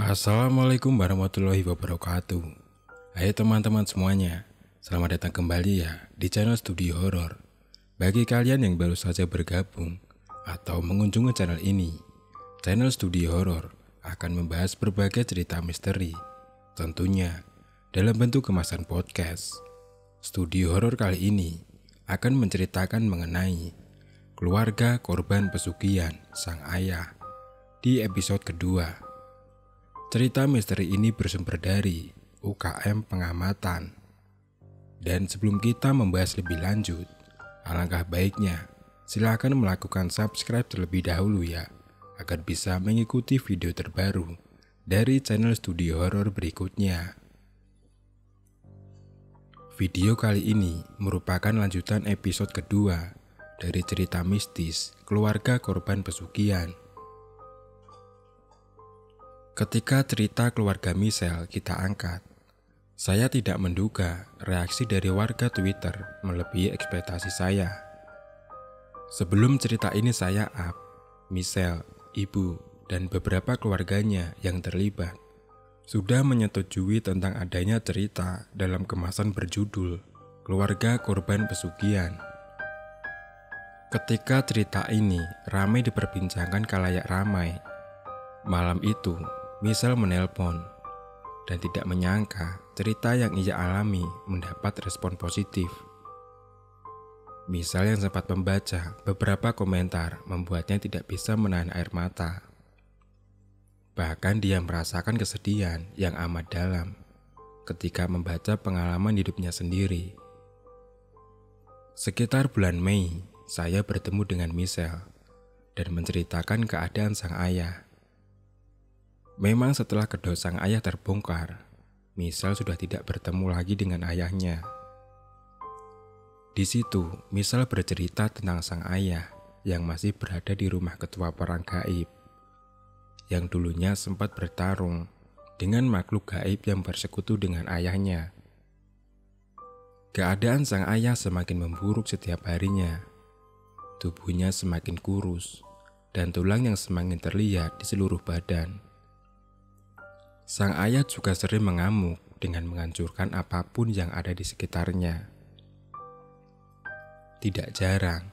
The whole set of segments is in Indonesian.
Assalamualaikum warahmatullahi wabarakatuh. Hai teman-teman semuanya, selamat datang kembali ya di channel Studio Horor. Bagi kalian yang baru saja bergabung atau mengunjungi channel ini, channel Studio Horor akan membahas berbagai cerita misteri, tentunya dalam bentuk kemasan podcast. Studio Horor kali ini akan menceritakan mengenai keluarga korban pesugihan sang ayah di episode kedua. Cerita misteri ini bersumber dari UKM Pengamatan. Dan sebelum kita membahas lebih lanjut, alangkah baiknya silakan melakukan subscribe terlebih dahulu ya, agar bisa mengikuti video terbaru dari channel Studio Horor berikutnya. Video kali ini merupakan lanjutan episode kedua dari cerita mistis keluarga korban pesugihan. Ketika cerita keluarga Michelle kita angkat, saya tidak menduga reaksi dari warga Twitter melebihi ekspektasi saya. Sebelum cerita ini saya up, Michelle, ibu, dan beberapa keluarganya yang terlibat sudah menyetujui tentang adanya cerita dalam kemasan berjudul Keluarga Korban Pesugihan. Ketika cerita ini ramai diperbincangkan khalayak ramai, malam itu Michelle menelpon dan tidak menyangka cerita yang ia alami mendapat respon positif. Michelle yang sempat membaca beberapa komentar membuatnya tidak bisa menahan air mata. Bahkan dia merasakan kesedihan yang amat dalam ketika membaca pengalaman hidupnya sendiri. Sekitar bulan Mei, saya bertemu dengan Michelle dan menceritakan keadaan sang ayah. Memang setelah kedua sang ayah terbongkar, Michelle sudah tidak bertemu lagi dengan ayahnya. Di situ, Michelle bercerita tentang sang ayah yang masih berada di rumah ketua perang gaib, yang dulunya sempat bertarung dengan makhluk gaib yang bersekutu dengan ayahnya. Keadaan sang ayah semakin memburuk setiap harinya. Tubuhnya semakin kurus, dan tulang yang semakin terlihat di seluruh badan. Sang ayah juga sering mengamuk dengan menghancurkan apapun yang ada di sekitarnya. Tidak jarang,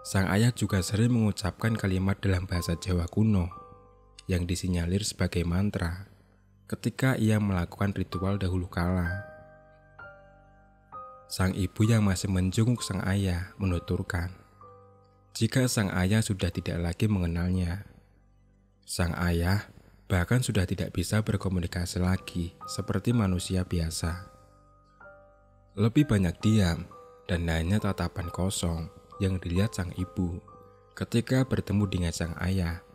sang ayah juga sering mengucapkan kalimat dalam bahasa Jawa kuno yang disinyalir sebagai mantra ketika ia melakukan ritual dahulu kala. Sang ibu yang masih menjenguk sang ayah menuturkan, jika sang ayah sudah tidak lagi mengenalnya, sang ayah bahkan sudah tidak bisa berkomunikasi lagi seperti manusia biasa. Lebih banyak diam dan hanya tatapan kosong yang dilihat sang ibu ketika bertemu dengan sang ayah.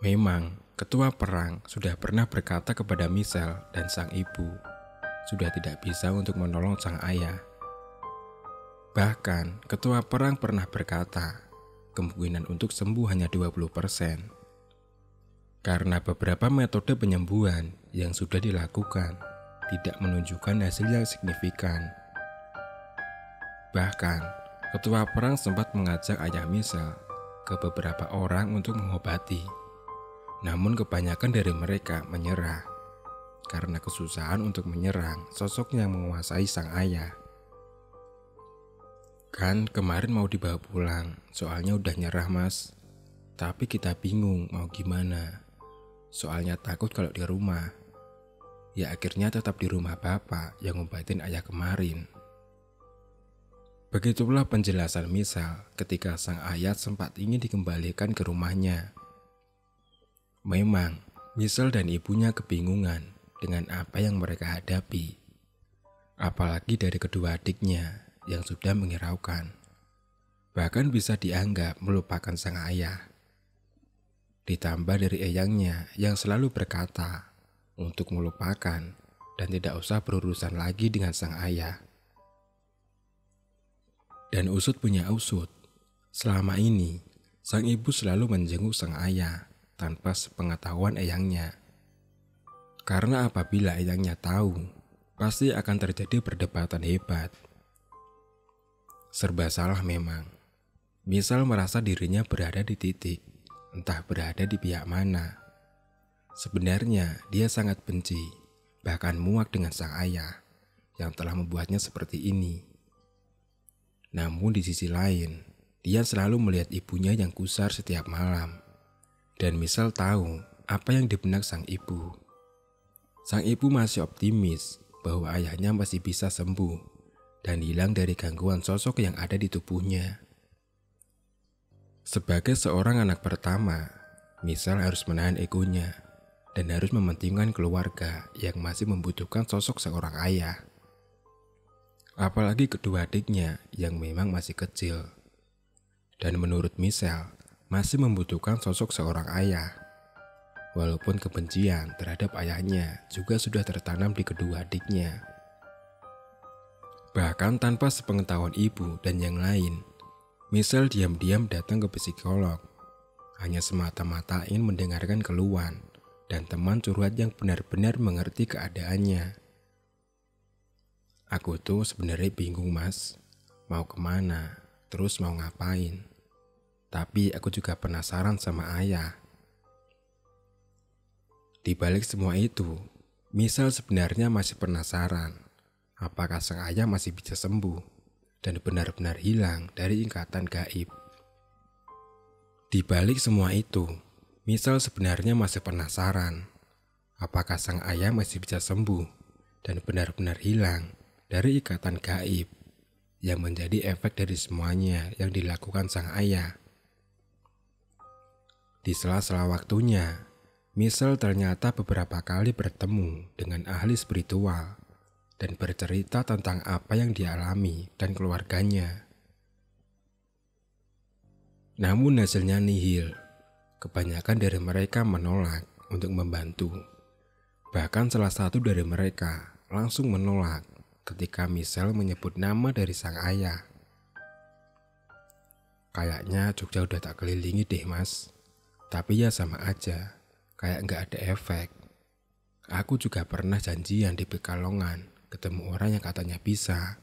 Memang, ketua perang sudah pernah berkata kepada Michelle dan sang ibu sudah tidak bisa untuk menolong sang ayah. Bahkan, ketua perang pernah berkata kemungkinan untuk sembuh hanya 20%. Karena beberapa metode penyembuhan yang sudah dilakukan tidak menunjukkan hasil yang signifikan. Bahkan, ketua perang sempat mengajak ayah Michelle ke beberapa orang untuk mengobati. Namun kebanyakan dari mereka menyerah karena kesusahan untuk menyerang sosok yang menguasai sang ayah. Kan kemarin mau dibawa pulang, soalnya udah nyerah mas. Tapi kita bingung mau gimana. Soalnya takut kalau di rumah. Ya akhirnya tetap di rumah bapak yang ngobatin ayah kemarin. Begitulah penjelasan Michelle ketika sang ayah sempat ingin dikembalikan ke rumahnya. Memang, Michelle dan ibunya kebingungan dengan apa yang mereka hadapi. Apalagi dari kedua adiknya yang sudah menghiraukan. Bahkan bisa dianggap melupakan sang ayah. Ditambah dari eyangnya yang selalu berkata untuk melupakan dan tidak usah berurusan lagi dengan sang ayah. Dan usut punya usut, selama ini sang ibu selalu menjenguk sang ayah tanpa sepengetahuan eyangnya. Karena apabila eyangnya tahu, pasti akan terjadi perdebatan hebat. Serba salah memang. Michelle merasa dirinya berada di titik entah berada di pihak mana. Sebenarnya dia sangat benci, bahkan muak dengan sang ayah yang telah membuatnya seperti ini. Namun di sisi lain, dia selalu melihat ibunya yang gusar setiap malam. Dan Michelle tahu apa yang di benak sang ibu. Sang ibu masih optimis bahwa ayahnya masih bisa sembuh dan hilang dari gangguan sosok yang ada di tubuhnya. Sebagai seorang anak pertama, Michelle harus menahan egonya dan harus mementingkan keluarga yang masih membutuhkan sosok seorang ayah. Apalagi kedua adiknya yang memang masih kecil. Dan menurut Michelle, masih membutuhkan sosok seorang ayah. Walaupun kebencian terhadap ayahnya juga sudah tertanam di kedua adiknya. Bahkan tanpa sepengetahuan ibu dan yang lain, Michelle diam-diam datang ke psikolog. Hanya semata-mata ingin mendengarkan keluhan dan teman curhat yang benar-benar mengerti keadaannya. Aku tuh sebenarnya bingung mas, mau kemana, terus mau ngapain. Tapi aku juga penasaran sama ayah. Di balik semua itu, Michelle sebenarnya masih penasaran apakah sang ayah masih bisa sembuh dan benar-benar hilang dari ikatan gaib. Di balik semua itu, Michelle sebenarnya masih penasaran apakah sang ayah masih bisa sembuh dan benar-benar hilang dari ikatan gaib yang menjadi efek dari semuanya yang dilakukan sang ayah. Di sela-sela waktunya, Michelle ternyata beberapa kali bertemu dengan ahli spiritual dan bercerita tentang apa yang dialami dan keluarganya. Namun hasilnya nihil. Kebanyakan dari mereka menolak untuk membantu. Bahkan salah satu dari mereka langsung menolak ketika Michelle menyebut nama dari sang ayah. Kayaknya Jogja udah tak kelilingi deh mas. Tapi ya sama aja, kayak nggak ada efek. Aku juga pernah janjian di Pekalongan ketemu orang yang katanya bisa.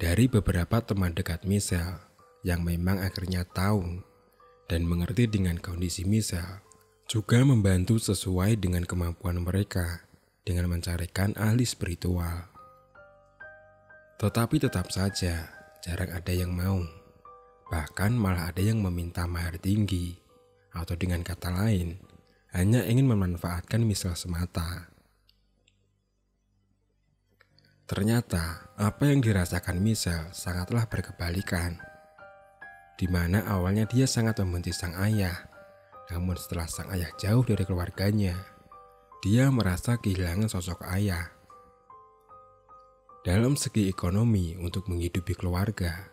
Dari beberapa teman dekat Michelle yang memang akhirnya tahu dan mengerti dengan kondisi Michelle, juga membantu sesuai dengan kemampuan mereka dengan mencarikan ahli spiritual. Tetapi tetap saja jarang ada yang mau. Bahkan malah ada yang meminta mahar tinggi, atau dengan kata lain, hanya ingin memanfaatkan Michelle semata. Ternyata, apa yang dirasakan Michelle sangatlah berkebalikan. Di mana awalnya dia sangat membenci sang ayah, namun setelah sang ayah jauh dari keluarganya, dia merasa kehilangan sosok ayah. Dalam segi ekonomi untuk menghidupi keluarga,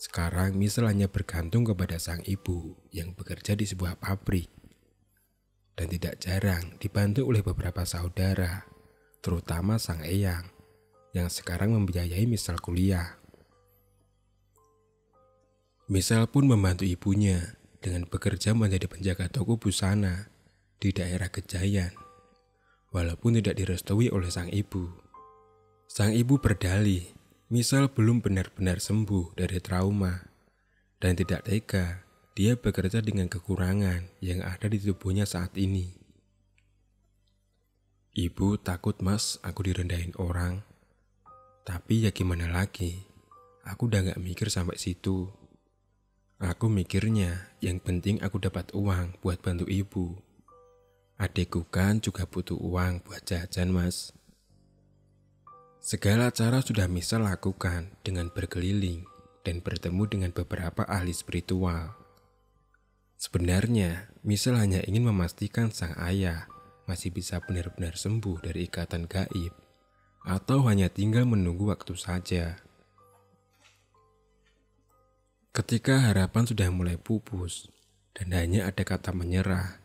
sekarang Michelle hanya bergantung kepada sang ibu yang bekerja di sebuah pabrik. Dan tidak jarang dibantu oleh beberapa saudara, terutama sang eyang, yang sekarang membiayai Michelle kuliah. Michelle pun membantu ibunya dengan bekerja menjadi penjaga toko busana di daerah Gejayan, walaupun tidak direstui oleh sang ibu. Sang ibu berdalih Michelle belum benar-benar sembuh dari trauma dan tidak tega dia bekerja dengan kekurangan yang ada di tubuhnya saat ini. Ibu takut mas aku direndahin orang. Tapi ya gimana lagi, aku udah gak mikir sampai situ. Aku mikirnya yang penting aku dapat uang buat bantu ibu. Adikku kan juga butuh uang buat jajan mas. Segala cara sudah Michelle lakukan dengan berkeliling dan bertemu dengan beberapa ahli spiritual. Sebenarnya, Michelle hanya ingin memastikan sang ayah masih bisa benar-benar sembuh dari ikatan gaib, atau hanya tinggal menunggu waktu saja. Ketika harapan sudah mulai pupus dan hanya ada kata menyerah,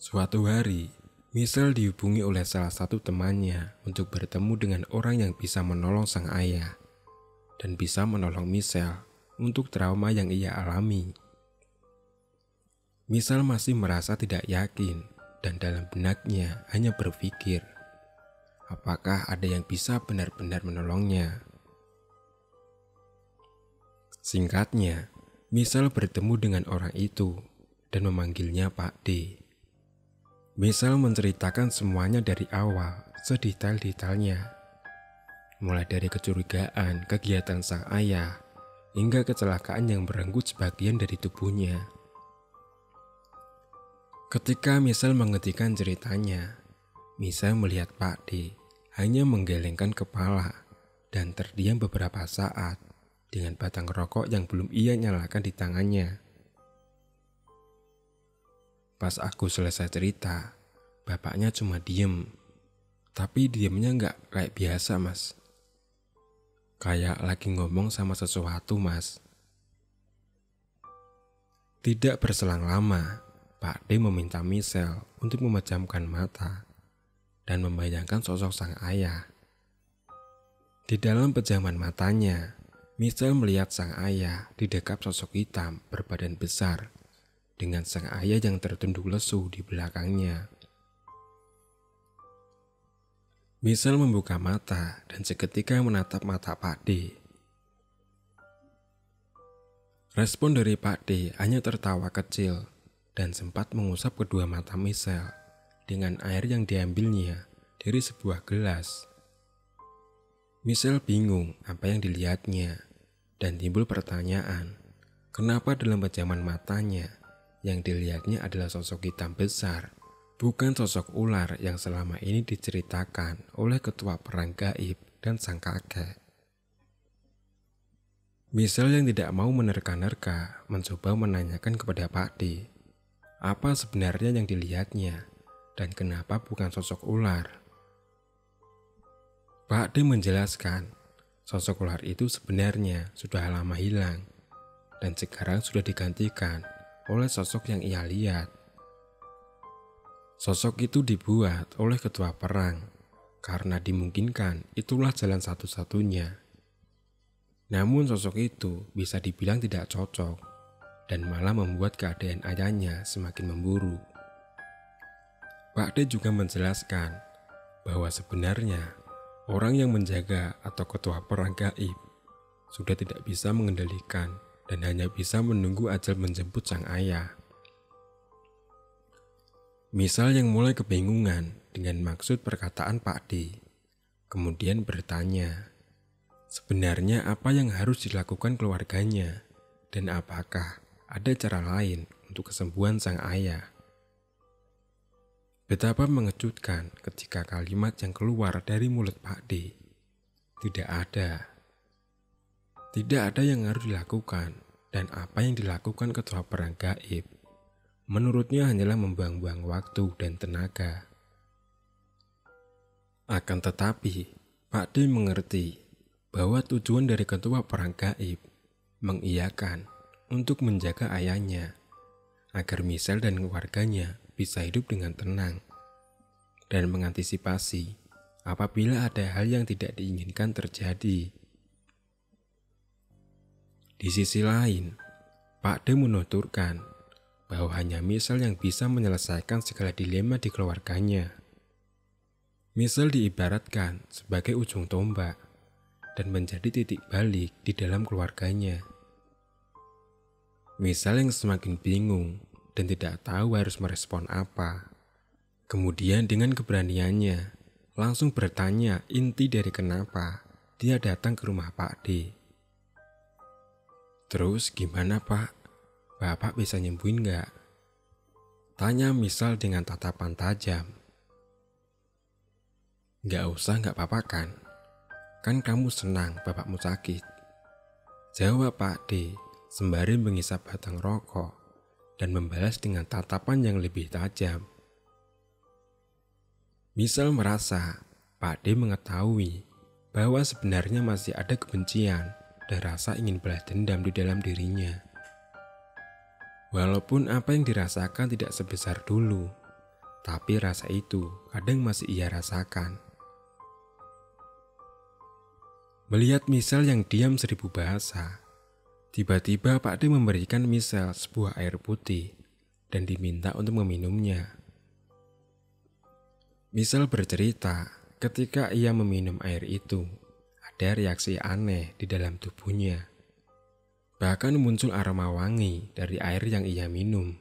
suatu hari, Michelle dihubungi oleh salah satu temannya untuk bertemu dengan orang yang bisa menolong sang ayah dan bisa menolong Michelle untuk trauma yang ia alami. Michelle masih merasa tidak yakin dan dalam benaknya hanya berpikir, apakah ada yang bisa benar-benar menolongnya? Singkatnya, Michelle bertemu dengan orang itu dan memanggilnya Pak D. Michelle menceritakan semuanya dari awal, sedetail-detailnya. Mulai dari kecurigaan kegiatan sang ayah, hingga kecelakaan yang merenggut sebagian dari tubuhnya. Ketika Michelle menghentikan ceritanya, Michelle melihat Pak D hanya menggelengkan kepala dan terdiam beberapa saat dengan batang rokok yang belum ia nyalakan di tangannya. Pas aku selesai cerita, bapaknya cuma diem. Tapi diemnya nggak kayak biasa, Mas. Kayak lagi ngomong sama sesuatu, Mas. Tidak berselang lama, Pak D meminta Michelle untuk memejamkan mata dan membayangkan sosok sang ayah. Di dalam pejaman matanya, Michelle melihat sang ayah di dekat sosok hitam berbadan besar dengan sang ayah yang tertunduk lesu di belakangnya. Michelle membuka mata dan seketika menatap mata Pak D. Respon dari Pak D hanya tertawa kecil dan sempat mengusap kedua mata Michelle dengan air yang diambilnya dari sebuah gelas. Michelle bingung apa yang dilihatnya dan timbul pertanyaan, kenapa dalam pejaman matanya yang dilihatnya adalah sosok hitam besar, bukan sosok ular yang selama ini diceritakan oleh ketua perang gaib dan sang kakek. Michelle yang tidak mau menerka-nerka mencoba menanyakan kepada Pak D, apa sebenarnya yang dilihatnya dan kenapa bukan sosok ular. Pak D menjelaskan, sosok ular itu sebenarnya sudah lama hilang dan sekarang sudah digantikan oleh sosok yang ia lihat. Sosok itu dibuat oleh ketua perang karena dimungkinkan itulah jalan satu-satunya. Namun sosok itu bisa dibilang tidak cocok dan malah membuat keadaan ayahnya semakin memburuk. Pak D juga menjelaskan bahwa sebenarnya orang yang menjaga atau ketua perang gaib sudah tidak bisa mengendalikan dan hanya bisa menunggu ajal menjemput sang ayah. Michelle yang mulai kebingungan dengan maksud perkataan Pak D, kemudian bertanya, sebenarnya apa yang harus dilakukan keluarganya dan apakah ada cara lain untuk kesembuhan sang ayah. Betapa mengejutkan ketika kalimat yang keluar dari mulut Pak D. Tidak ada. Tidak ada yang harus dilakukan dan apa yang dilakukan ketua perang gaib menurutnya hanyalah membuang-buang waktu dan tenaga. Akan tetapi, Pak D mengerti bahwa tujuan dari ketua perang gaib mengiyakan untuk menjaga ayahnya agar Michelle dan keluarganya bisa hidup dengan tenang dan mengantisipasi apabila ada hal yang tidak diinginkan terjadi. Di sisi lain, Pak D menuturkan bahwa hanya Michelle yang bisa menyelesaikan segala dilema di keluarganya. Michelle diibaratkan sebagai ujung tombak dan menjadi titik balik di dalam keluarganya. Michelle yang semakin bingung dan tidak tahu harus merespon apa. Kemudian dengan keberaniannya, langsung bertanya inti dari kenapa dia datang ke rumah Pak D. Terus gimana Pak? Bapak bisa nyembuhin nggak? Tanya Michelle dengan tatapan tajam. Nggak usah, nggak apa-apa kan? Kan kamu senang bapakmu sakit. Jawab Pak D sembari mengisap batang rokok dan membalas dengan tatapan yang lebih tajam. Michelle merasa Pak D mengetahui bahwa sebenarnya masih ada kebencian dan rasa ingin balas dendam di dalam dirinya. Walaupun apa yang dirasakan tidak sebesar dulu, tapi rasa itu kadang masih ia rasakan. Melihat Michelle yang diam 1000 bahasa, tiba-tiba Pak D memberikan Michelle sebuah air putih dan diminta untuk meminumnya. Michelle bercerita ketika ia meminum air itu, ada reaksi aneh di dalam tubuhnya. Bahkan muncul aroma wangi dari air yang ia minum.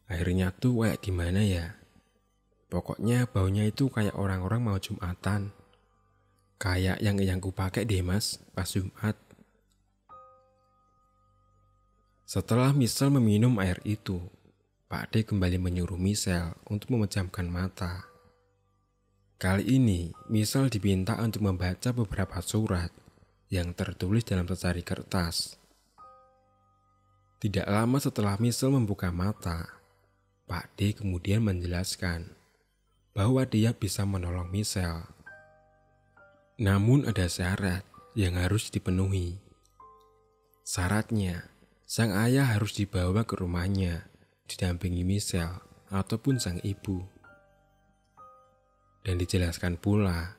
Airnya tuh kayak gimana ya? Pokoknya baunya itu kayak orang-orang mau Jumatan. Kayak yang ku pakai deh mas, pas Jumat. Setelah Misel meminum air itu, Pak D kembali menyuruh Misel untuk memejamkan mata. Kali ini, Misel diminta untuk membaca beberapa surat yang tertulis dalam secari kertas. Tidak lama setelah Misel membuka mata, Pak D kemudian menjelaskan bahwa dia bisa menolong Misel. Namun ada syarat yang harus dipenuhi. Syaratnya, sang ayah harus dibawa ke rumahnya, didampingi Misel ataupun sang ibu. Dan dijelaskan pula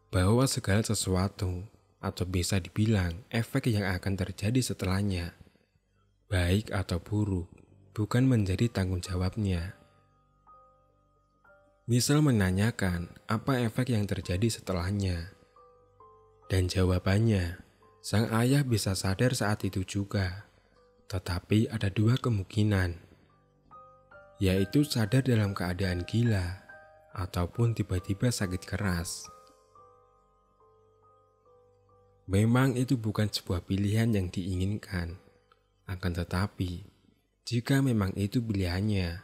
bahwa segala sesuatu atau bisa dibilang efek yang akan terjadi setelahnya, baik atau buruk, bukan menjadi tanggung jawabnya. Misel menanyakan apa efek yang terjadi setelahnya. Dan jawabannya, sang ayah bisa sadar saat itu juga. Tetapi ada dua kemungkinan, yaitu sadar dalam keadaan gila ataupun tiba-tiba sakit keras. Memang itu bukan sebuah pilihan yang diinginkan. Akan tetapi, jika memang itu pilihannya,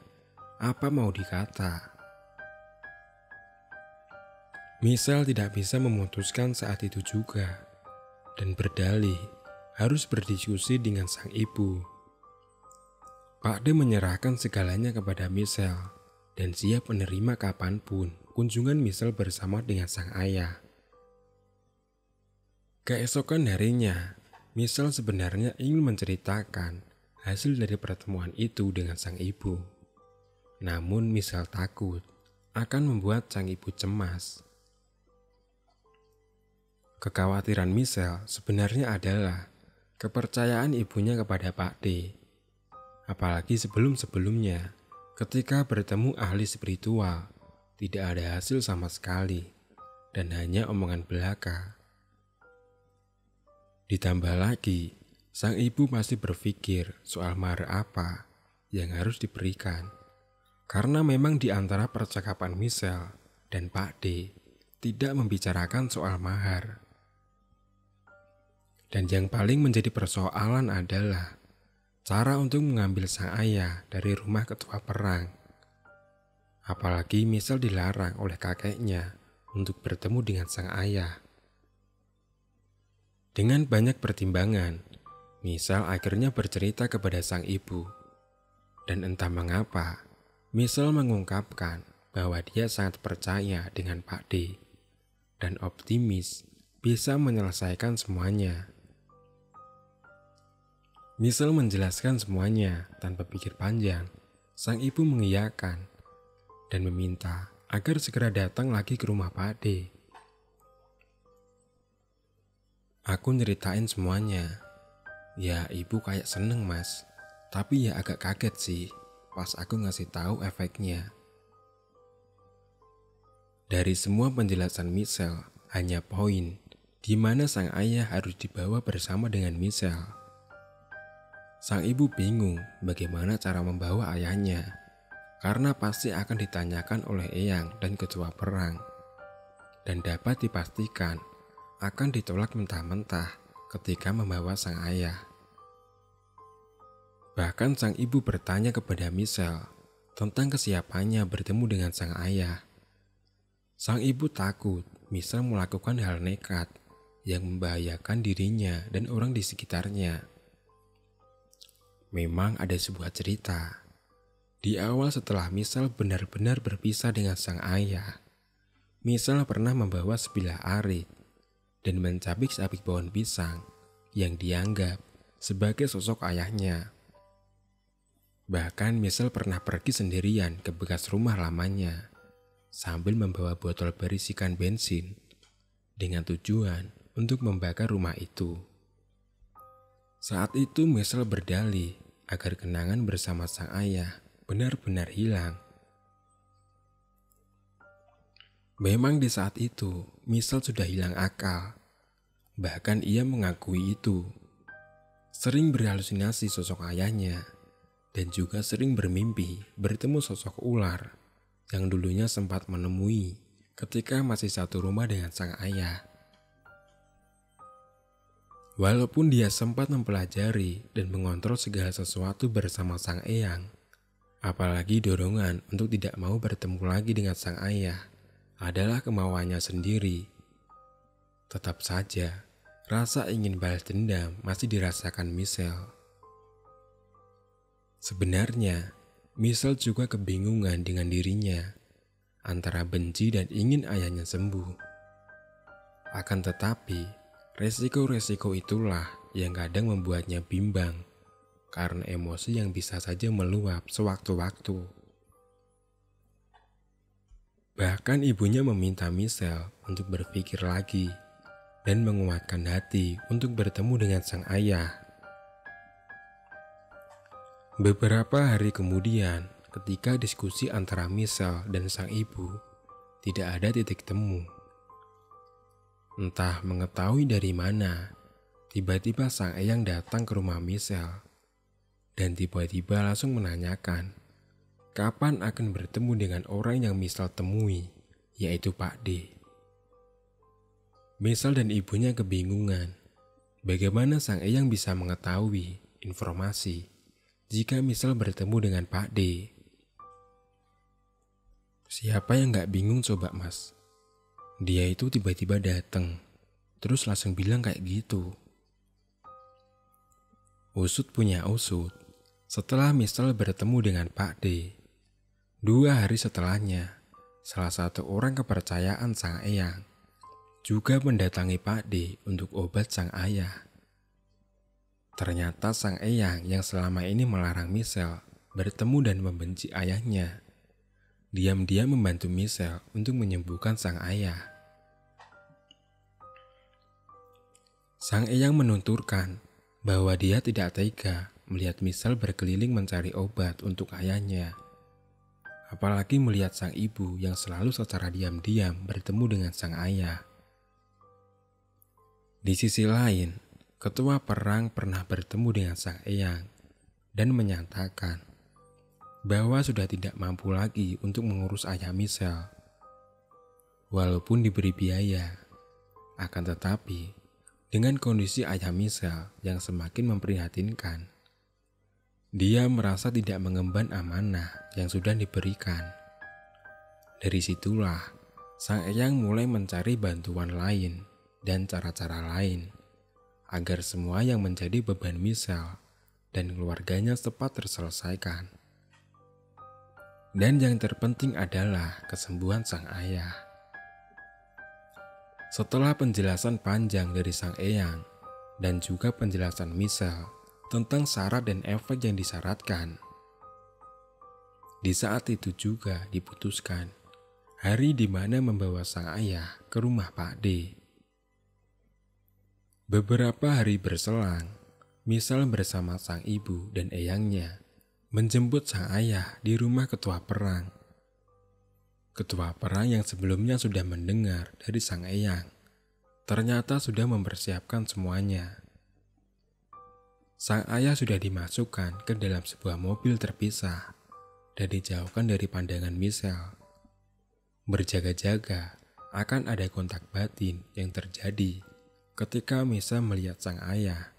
apa mau dikata? Misel tidak bisa memutuskan saat itu juga, dan berdalih harus berdiskusi dengan sang ibu. Pak D menyerahkan segalanya kepada Misel dan siap menerima kapanpun kunjungan Misel bersama dengan sang ayah. Keesokan harinya, Misel sebenarnya ingin menceritakan hasil dari pertemuan itu dengan sang ibu. Namun Misel takut akan membuat sang ibu cemas. Kekhawatiran Misel sebenarnya adalah kepercayaan ibunya kepada Pak D. Apalagi sebelum-sebelumnya, ketika bertemu ahli spiritual, tidak ada hasil sama sekali, dan hanya omongan belaka. Ditambah lagi, sang ibu masih berpikir soal mahar apa yang harus diberikan. Karena memang di antara percakapan Misel dan Pak D tidak membicarakan soal mahar. Dan yang paling menjadi persoalan adalah cara untuk mengambil sang ayah dari rumah ketua perang. Apalagi Misel dilarang oleh kakeknya untuk bertemu dengan sang ayah. Dengan banyak pertimbangan, Misel akhirnya bercerita kepada sang ibu. Dan entah mengapa, Misel mengungkapkan bahwa dia sangat percaya dengan Pak D dan optimis bisa menyelesaikan semuanya. Misel menjelaskan semuanya tanpa pikir panjang. Sang ibu mengiyakan dan meminta agar segera datang lagi ke rumah Pak D. Aku nyeritain semuanya. Ya ibu kayak seneng mas, tapi ya agak kaget sih pas aku ngasih tahu efeknya. Dari semua penjelasan Misel, hanya poin di mana sang ayah harus dibawa bersama dengan Misel. Sang ibu bingung bagaimana cara membawa ayahnya, karena pasti akan ditanyakan oleh eyang dan ketua perang, dan dapat dipastikan akan ditolak mentah-mentah ketika membawa sang ayah. Bahkan sang ibu bertanya kepada Misel tentang kesiapannya bertemu dengan sang ayah. Sang ibu takut Misel melakukan hal nekat yang membahayakan dirinya dan orang di sekitarnya. Memang ada sebuah cerita. Di awal setelah Misel benar-benar berpisah dengan sang ayah, Misel pernah membawa sebilah arit dan mencabik-cabik pohon pisang yang dianggap sebagai sosok ayahnya. Bahkan Misel pernah pergi sendirian ke bekas rumah lamanya sambil membawa botol berisikan bensin dengan tujuan untuk membakar rumah itu. Saat itu Misel berdalih agar kenangan bersama sang ayah benar-benar hilang. Memang di saat itu Misel sudah hilang akal. Bahkan ia mengakui itu. Sering berhalusinasi sosok ayahnya, dan juga sering bermimpi bertemu sosok ular yang dulunya sempat menemui ketika masih satu rumah dengan sang ayah. Walaupun dia sempat mempelajari dan mengontrol segala sesuatu bersama sang eyang, apalagi dorongan untuk tidak mau bertemu lagi dengan sang ayah adalah kemauannya sendiri. Tetap saja, rasa ingin balas dendam masih dirasakan Michelle. Sebenarnya, Michelle juga kebingungan dengan dirinya, antara benci dan ingin ayahnya sembuh. Akan tetapi, resiko-resiko itulah yang kadang membuatnya bimbang, karena emosi yang bisa saja meluap sewaktu-waktu. Bahkan ibunya meminta Michelle untuk berpikir lagi dan menguatkan hati untuk bertemu dengan sang ayah. Beberapa hari kemudian, ketika diskusi antara Michelle dan sang ibu, tidak ada titik temu. Entah mengetahui dari mana, tiba-tiba sang eyang datang ke rumah Michelle dan tiba-tiba langsung menanyakan kapan akan bertemu dengan orang yang Michelle temui, yaitu Pak D. Michelle dan ibunya kebingungan bagaimana sang eyang bisa mengetahui informasi jika Michelle bertemu dengan Pak D. Siapa yang gak bingung coba mas? Dia itu tiba-tiba datang, terus langsung bilang kayak gitu. Usut punya usut, setelah Michelle bertemu dengan Pak D, 2 hari setelahnya, salah satu orang kepercayaan sang eyang juga mendatangi Pak D untuk obat sang ayah. Ternyata sang eyang yang selama ini melarang Michelle bertemu dan membenci ayahnya, diam-diam membantu Michelle untuk menyembuhkan sang ayah. Sang eyang menuturkan bahwa dia tidak tega melihat Michelle berkeliling mencari obat untuk ayahnya. Apalagi melihat sang ibu yang selalu secara diam-diam bertemu dengan sang ayah. Di sisi lain, ketua perang pernah bertemu dengan sang eyang dan menyatakan bahwa sudah tidak mampu lagi untuk mengurus ayah Michelle. Walaupun diberi biaya, akan tetapi dengan kondisi ayah Michelle yang semakin memprihatinkan, dia merasa tidak mengemban amanah yang sudah diberikan. Dari situlah, sang eyang mulai mencari bantuan lain dan cara-cara lain agar semua yang menjadi beban Michelle dan keluarganya cepat terselesaikan. Dan yang terpenting adalah kesembuhan sang ayah. Setelah penjelasan panjang dari sang eyang dan juga penjelasan Michelle tentang syarat dan efek yang disyaratkan, di saat itu juga diputuskan hari di mana membawa sang ayah ke rumah Pak D. Beberapa hari berselang, Michelle bersama sang ibu dan eyangnya menjemput sang ayah di rumah ketua perang. Ketua perang yang sebelumnya sudah mendengar dari sang eyang, ternyata sudah mempersiapkan semuanya. Sang ayah sudah dimasukkan ke dalam sebuah mobil terpisah dan dijauhkan dari pandangan Michelle. Berjaga-jaga akan ada kontak batin yang terjadi ketika Michelle melihat sang ayah.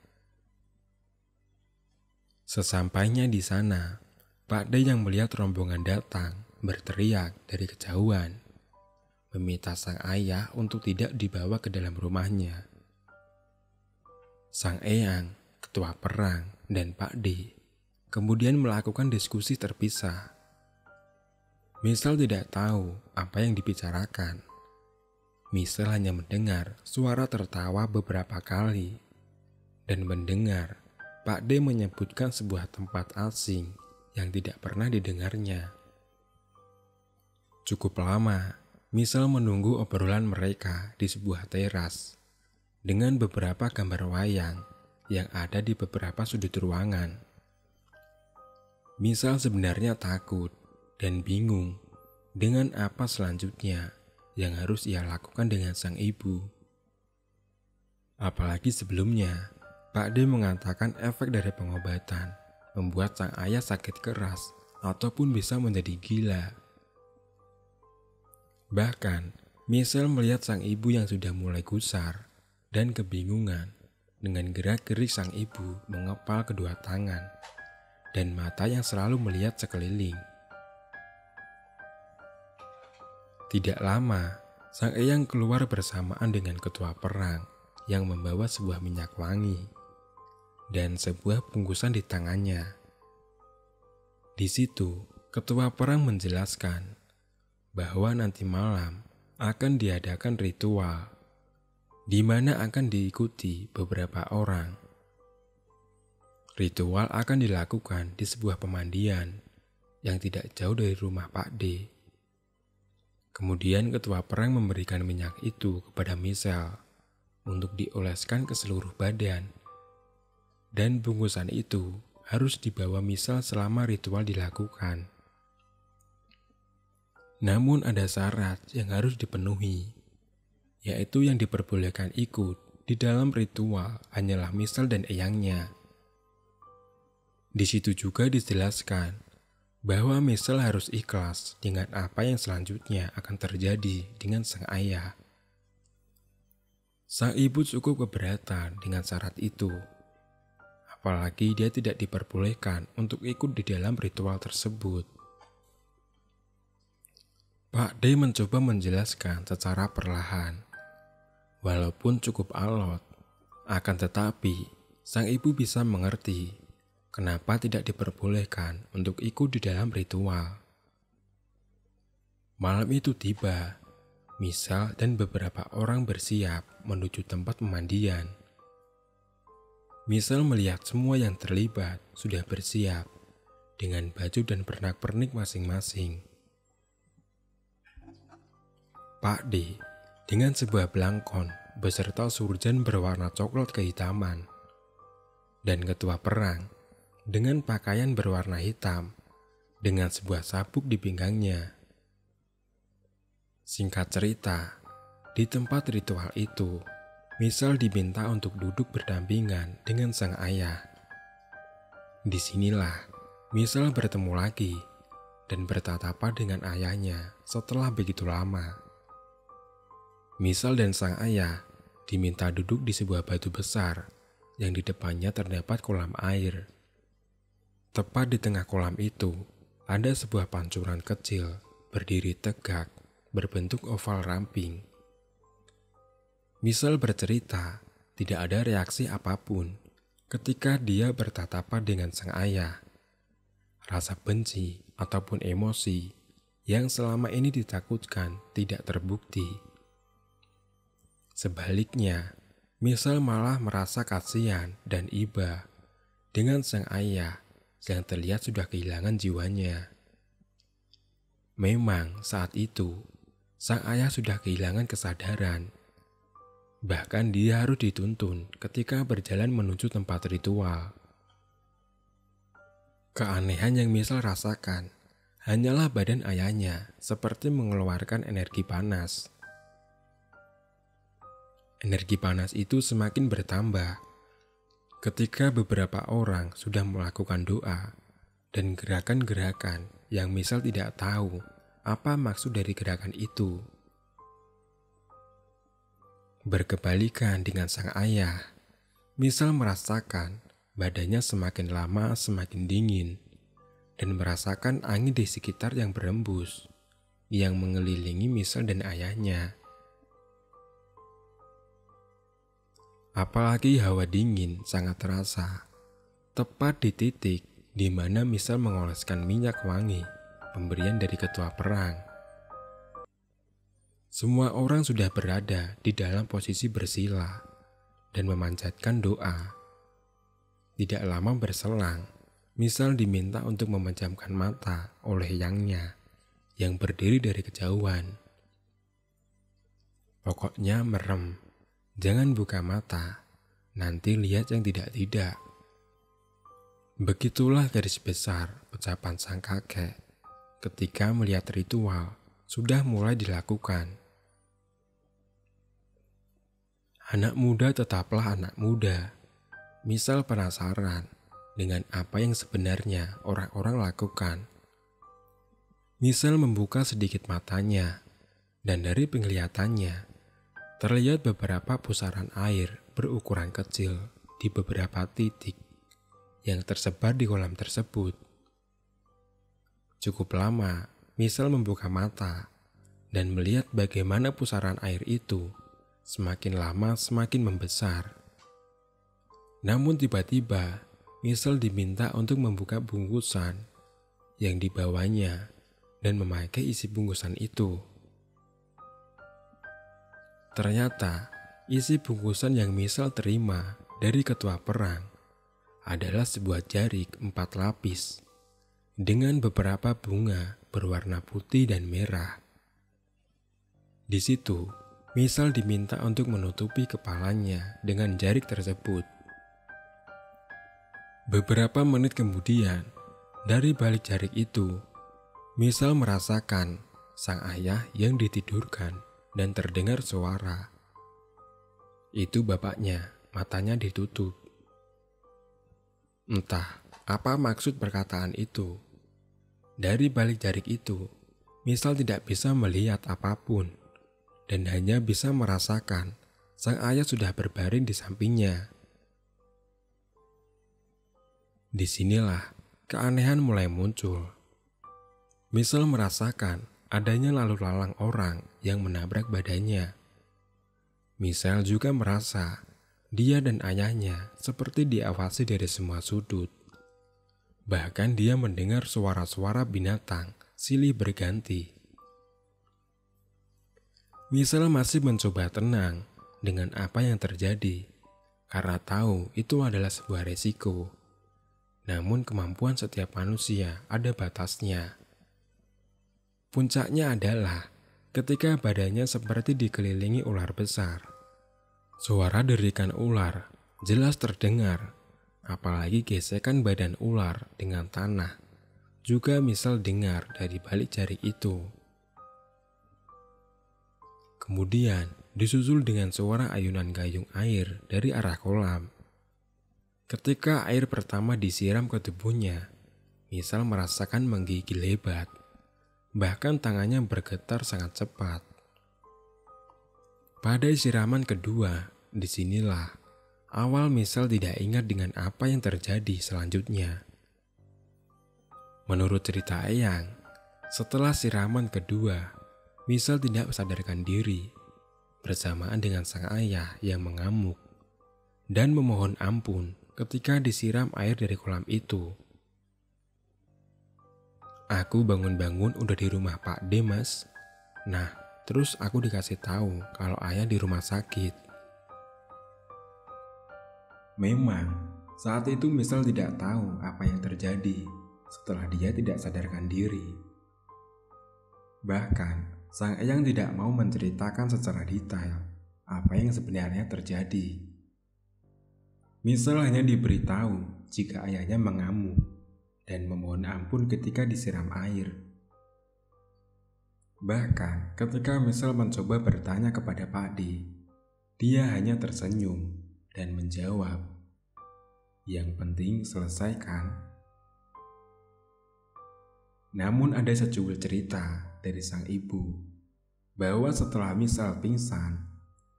Sesampainya di sana, Pak D yang melihat rombongan datang berteriak dari kejauhan, meminta sang ayah untuk tidak dibawa ke dalam rumahnya. Sang eyang, ketua perang, dan Pak D kemudian melakukan diskusi terpisah. Michelle tidak tahu apa yang dibicarakan. Michelle hanya mendengar suara tertawa beberapa kali dan mendengar Pak D menyebutkan sebuah tempat asing yang tidak pernah didengarnya. Cukup lama, Michelle menunggu obrolan mereka di sebuah teras dengan beberapa gambar wayang yang ada di beberapa sudut ruangan. Michelle sebenarnya takut dan bingung dengan apa selanjutnya yang harus ia lakukan dengan sang ibu. Apalagi sebelumnya, Pak D mengatakan efek dari pengobatan membuat sang ayah sakit keras ataupun bisa menjadi gila. Bahkan, Michelle melihat sang ibu yang sudah mulai gusar dan kebingungan dengan gerak-gerik sang ibu mengepal kedua tangan dan mata yang selalu melihat sekeliling. Tidak lama, sang eyang keluar bersamaan dengan ketua perang yang membawa sebuah minyak wangi dan sebuah bungkusan di tangannya. Di situ, ketua perang menjelaskan bahwa nanti malam akan diadakan ritual di mana akan diikuti beberapa orang. Ritual akan dilakukan di sebuah pemandian yang tidak jauh dari rumah Pak D. Kemudian ketua perang memberikan minyak itu kepada Michelle untuk dioleskan ke seluruh badan. Dan bungkusan itu harus dibawa Michelle selama ritual dilakukan. Namun ada syarat yang harus dipenuhi, yaitu yang diperbolehkan ikut di dalam ritual hanyalah Michelle dan eyangnya. Di situ juga dijelaskan bahwa Michelle harus ikhlas dengan apa yang selanjutnya akan terjadi dengan sang ayah. Sang ibu cukup keberatan dengan syarat itu, apalagi dia tidak diperbolehkan untuk ikut di dalam ritual tersebut. Pak D mencoba menjelaskan secara perlahan, walaupun cukup alot, akan tetapi sang ibu bisa mengerti kenapa tidak diperbolehkan untuk ikut di dalam ritual. Malam itu tiba, Michelle dan beberapa orang bersiap menuju tempat pemandian. Michelle melihat semua yang terlibat sudah bersiap dengan baju dan pernak-pernik masing-masing. Pak D dengan sebuah belangkon beserta surjan berwarna coklat kehitaman, dan ketua perang dengan pakaian berwarna hitam dengan sebuah sabuk di pinggangnya. Singkat cerita, di tempat ritual itu, Michelle diminta untuk duduk berdampingan dengan sang ayah. Disinilah Michelle bertemu lagi dan bertatapan dengan ayahnya setelah begitu lama. Michelle dan sang ayah diminta duduk di sebuah batu besar yang di depannya terdapat kolam air. Tepat di tengah kolam itu, ada sebuah pancuran kecil berdiri tegak berbentuk oval ramping. Michelle bercerita tidak ada reaksi apapun ketika dia bertatapan dengan sang ayah. Rasa benci ataupun emosi yang selama ini ditakutkan tidak terbukti. Sebaliknya, Michelle malah merasa kasihan dan iba dengan sang ayah yang terlihat sudah kehilangan jiwanya. Memang saat itu, sang ayah sudah kehilangan kesadaran. Bahkan dia harus dituntun ketika berjalan menuju tempat ritual. Keanehan yang Michelle rasakan hanyalah badan ayahnya seperti mengeluarkan energi panas. Energi panas itu semakin bertambah ketika beberapa orang sudah melakukan doa dan gerakan-gerakan yang Michelle tidak tahu apa maksud dari gerakan itu. Berkebalikan dengan sang ayah, Michelle merasakan badannya semakin lama semakin dingin dan merasakan angin di sekitar yang berembus yang mengelilingi Michelle dan ayahnya. Apalagi hawa dingin sangat terasa, tepat di titik di mana Michelle mengoleskan minyak wangi pemberian dari ketua perang. Semua orang sudah berada di dalam posisi bersila dan memanjatkan doa. Tidak lama berselang, Michelle diminta untuk memejamkan mata oleh yangnya yang berdiri dari kejauhan. Pokoknya merem. Jangan buka mata, nanti lihat yang tidak-tidak. Begitulah garis besar ucapan sang kakek ketika melihat ritual sudah mulai dilakukan. Anak muda tetaplah anak muda. Michelle penasaran dengan apa yang sebenarnya orang-orang lakukan. Michelle membuka sedikit matanya, dan dari penglihatannya, terlihat beberapa pusaran air berukuran kecil di beberapa titik yang tersebar di kolam tersebut. Cukup lama, Michelle membuka mata dan melihat bagaimana pusaran air itu semakin lama semakin membesar. Namun tiba-tiba, Michelle diminta untuk membuka bungkusan yang dibawanya dan memakai isi bungkusan itu. Ternyata, isi bungkusan yang Michelle terima dari ketua perang adalah sebuah jarik 4 lapis dengan beberapa bunga berwarna putih dan merah. Di situ, Michelle diminta untuk menutupi kepalanya dengan jarik tersebut. Beberapa menit kemudian, dari balik jarik itu, Michelle merasakan sang ayah yang ditidurkan dan terdengar suara. Itu bapaknya, matanya ditutup. Entah apa maksud perkataan itu. Dari balik jarik itu, Michelle tidak bisa melihat apapun dan hanya bisa merasakan sang ayah sudah berbaring di sampingnya. Disinilah keanehan mulai muncul. Michelle merasakan adanya lalu lalang orang yang menabrak badannya. Michelle juga merasa dia dan ayahnya seperti diawasi dari semua sudut. Bahkan dia mendengar suara-suara binatang silih berganti. Michelle masih mencoba tenang dengan apa yang terjadi, karena tahu itu adalah sebuah resiko. Namun kemampuan setiap manusia ada batasnya. Puncaknya adalah ketika badannya seperti dikelilingi ular besar. Suara derikan ular jelas terdengar, apalagi gesekan badan ular dengan tanah juga Michelle dengar dari balik jarik itu. Kemudian disusul dengan suara ayunan gayung air dari arah kolam. Ketika air pertama disiram ke tubuhnya, Michelle merasakan menggigil hebat. Bahkan tangannya bergetar sangat cepat. Pada siraman kedua, disinilah awal Michelle tidak ingat dengan apa yang terjadi selanjutnya. Menurut cerita Eyang, setelah siraman kedua, Michelle tidak sadarkan diri bersamaan dengan sang ayah yang mengamuk dan memohon ampun ketika disiram air dari kolam itu. Aku bangun-bangun udah di rumah Pak D, Mas. Nah, terus aku dikasih tahu kalau ayah di rumah sakit. Memang, saat itu Michelle tidak tahu apa yang terjadi setelah dia tidak sadarkan diri. Bahkan, sang Eyang tidak mau menceritakan secara detail apa yang sebenarnya terjadi. Michelle hanya diberitahu jika ayahnya mengamuk dan memohon ampun ketika disiram air. Bahkan ketika Michelle mencoba bertanya kepada Pak D, dia hanya tersenyum dan menjawab, "Yang penting selesaikan." Namun ada secuil cerita dari sang ibu bahwa setelah Michelle pingsan,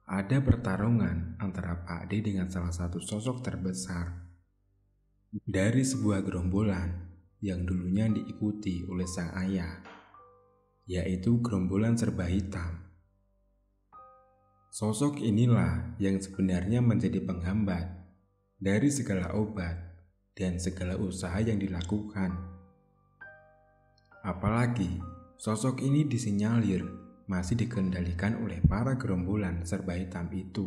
ada pertarungan antara Pak D dengan salah satu sosok terbesar dari sebuah gerombolan yang dulunya diikuti oleh sang ayah, yaitu gerombolan serba hitam. Sosok inilah yang sebenarnya menjadi penghambat dari segala obat dan segala usaha yang dilakukan. Apalagi sosok ini disinyalir masih dikendalikan oleh para gerombolan serba hitam itu.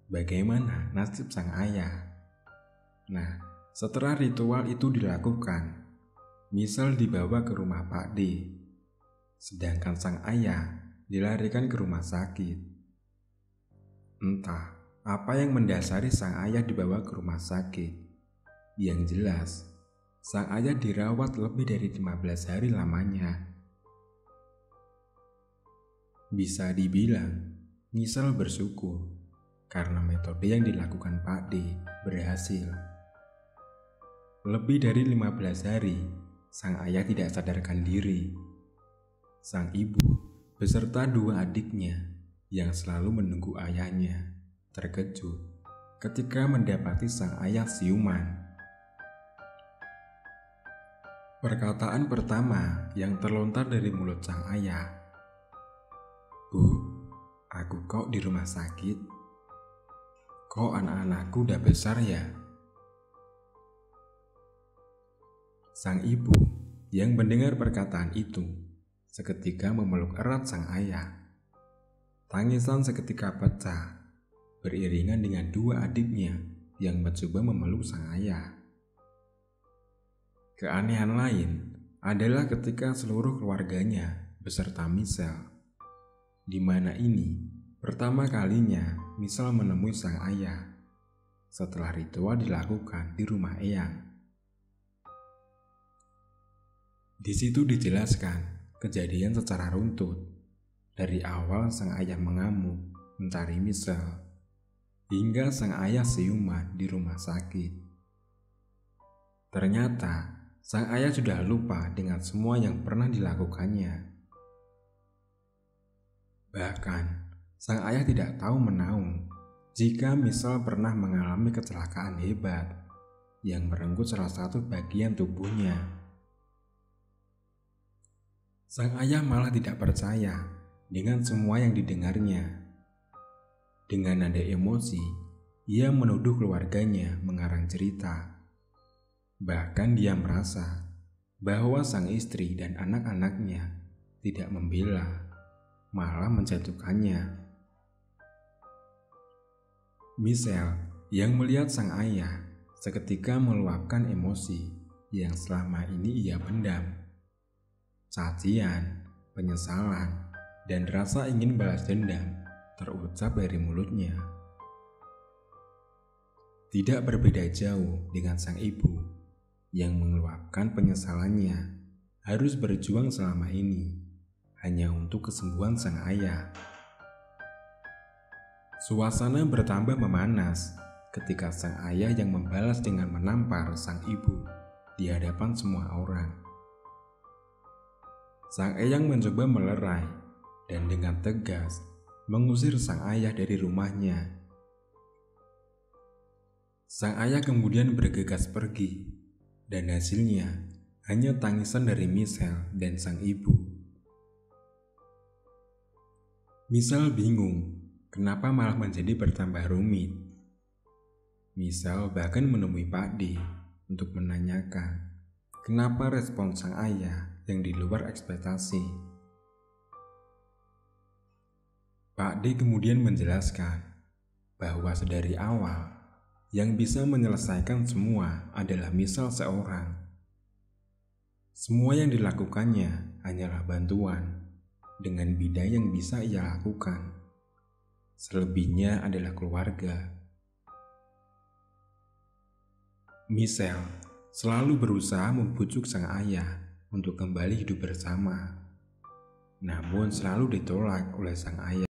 Bagaimana nasib sang ayah? Nah, setelah ritual itu dilakukan, Michelle dibawa ke rumah Pak D, sedangkan sang ayah dilarikan ke rumah sakit. Entah apa yang mendasari sang ayah dibawa ke rumah sakit. Yang jelas, sang ayah dirawat lebih dari 15 hari lamanya. Bisa dibilang, Michelle bersyukur karena metode yang dilakukan Pak D berhasil. Lebih dari 15 hari, sang ayah tidak sadarkan diri. Sang ibu beserta dua adiknya yang selalu menunggu ayahnya terkejut ketika mendapati sang ayah siuman. Perkataan pertama yang terlontar dari mulut sang ayah, "Bu, aku kok di rumah sakit? Kok anak-anakku udah besar ya?" Sang ibu yang mendengar perkataan itu seketika memeluk erat sang ayah. Tangisan seketika pecah, beriringan dengan dua adiknya yang mencoba memeluk sang ayah. Keanehan lain adalah ketika seluruh keluarganya beserta Michelle, di mana ini pertama kalinya Michelle menemui sang ayah setelah ritual dilakukan di rumah eyang. Di situ dijelaskan kejadian secara runtut, dari awal sang ayah mengamuk mencari Michelle, hingga sang ayah siuman di rumah sakit. Ternyata sang ayah sudah lupa dengan semua yang pernah dilakukannya. Bahkan, sang ayah tidak tahu menahu jika Michelle pernah mengalami kecelakaan hebat yang merenggut salah satu bagian tubuhnya. Sang ayah malah tidak percaya dengan semua yang didengarnya. Dengan nada emosi, ia menuduh keluarganya mengarang cerita. Bahkan dia merasa bahwa sang istri dan anak-anaknya tidak membela, malah menjatuhkannya. Michelle yang melihat sang ayah seketika meluapkan emosi yang selama ini ia pendam. Cacian, penyesalan, dan rasa ingin balas dendam terucap dari mulutnya. Tidak berbeda jauh dengan sang ibu yang mengeluarkan penyesalannya harus berjuang selama ini hanya untuk kesembuhan sang ayah. Suasana bertambah memanas ketika sang ayah yang membalas dengan menampar sang ibu di hadapan semua orang. Sang eyang mencoba melerai dan dengan tegas mengusir sang ayah dari rumahnya. Sang ayah kemudian bergegas pergi, dan hasilnya hanya tangisan dari Michelle dan sang ibu. Michelle bingung kenapa malah menjadi bertambah rumit. Michelle bahkan menemui Pak D untuk menanyakan kenapa respon sang ayah yang di luar ekspektasi. Pak D kemudian menjelaskan bahwa sedari awal yang bisa menyelesaikan semua adalah Michelle seorang. Semua yang dilakukannya hanyalah bantuan dengan bidang yang bisa ia lakukan. Selebihnya adalah keluarga. Michelle selalu berusaha membujuk sang ayah untuk kembali hidup bersama, namun selalu ditolak oleh sang ayah.